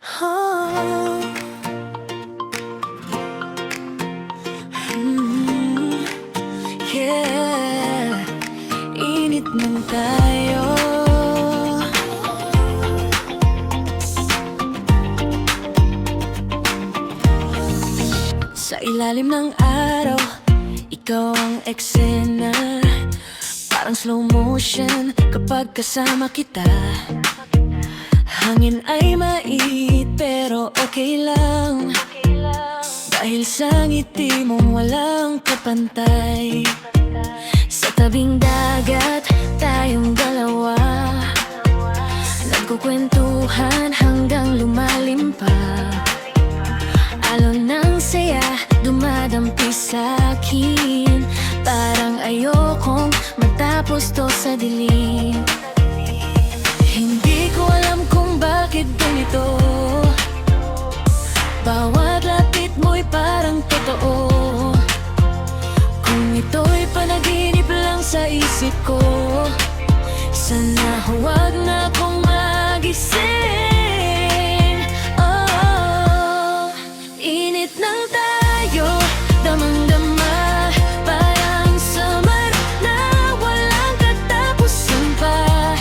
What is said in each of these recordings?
Oh, mm, yeah. Init ng tayo. Sa ilalim ng araw, ikaw ang eksena. Parang slow motion kapag kasama kita. Hangin ay mainit pero okay lang, dahil sa ngiti mong walang kapantay. Sa tabing dagat, tayong dalawa, nagkukwentuhan hanggang lumalim pa. Alon ng saya, dumadampi sa'kin. Parang ayokong matapos to sa dilim. Hindi ko alam kung bakit ganito. Bawat lapit mo'y parang totoo. Kung ito'y panaginip lang sa isip ko, sana huwag na akong magising. Oh, init ng tayo, damang-dama. Parang summer na walang katapusan pa.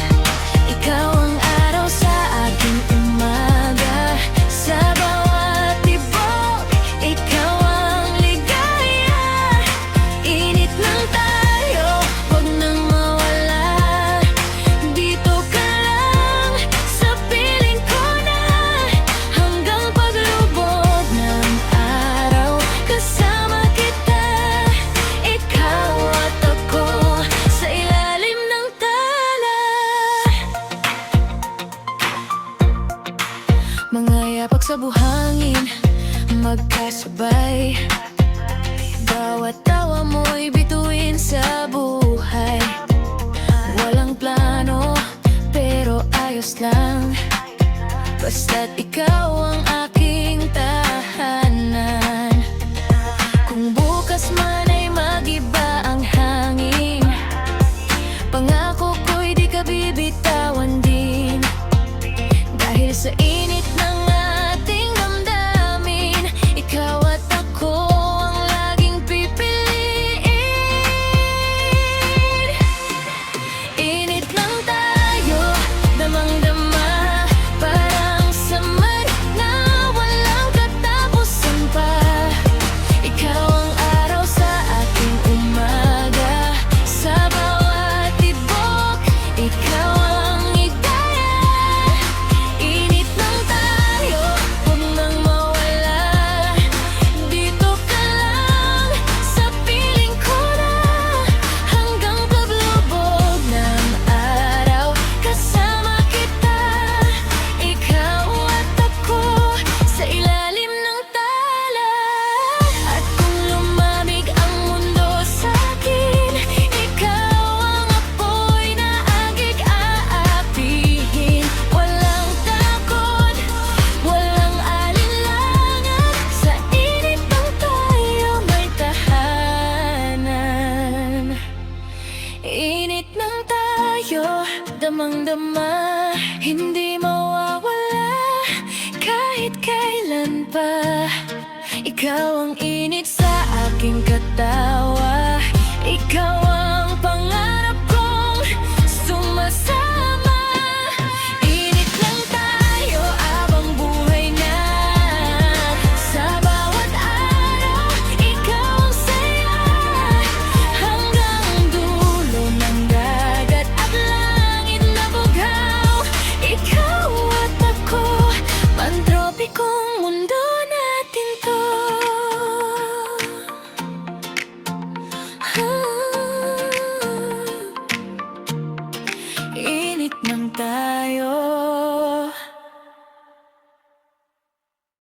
Ikaw ang araw sa aking umaga. Sa bawat tibok, ikaw ang ligaya. Init ng tayo, huwag nang mawala. Dito ka lang, sa piling ko na. Hanggang paglubog ng araw, kasama kita. Ikaw at ako, sa ilalim ng tala. Mga yapak sa buhangin, magkasabay. Bawat tawa mo'y bituin sa buhay. Walang plano, pero ayos lang. Basta't ikaw ang aking tahanan. Kung bukas man ay mag-iba ang hangin, pangako ko'y di ka bibitawan din. Dahil sa init ng ating damdamin, ikaw at ako ang laging pipiliin. Init lang tayo, damang-dama. Parang summer na walang katapusan pa. Ikaw ang araw sa aking umaga. Sa bawat tibok, ikaw ang ligaya. Init lang tayo, huwag nang mawala. Dito ka lang, sa piling ko na. Hanggang paglubog ng araw, kasama kita. Ikaw at ako, sa ilalim ng tala. At kung lumamig ang mundo sa'kin, ikaw ang apoy na agig aapihin. Walang takot, walang alinlangan. Sa init ng tayo may tahanan. Init ng tayo, damang-dama. Hindi mawawala kahit kailan pa. Ikaw ang init sa aking katawan.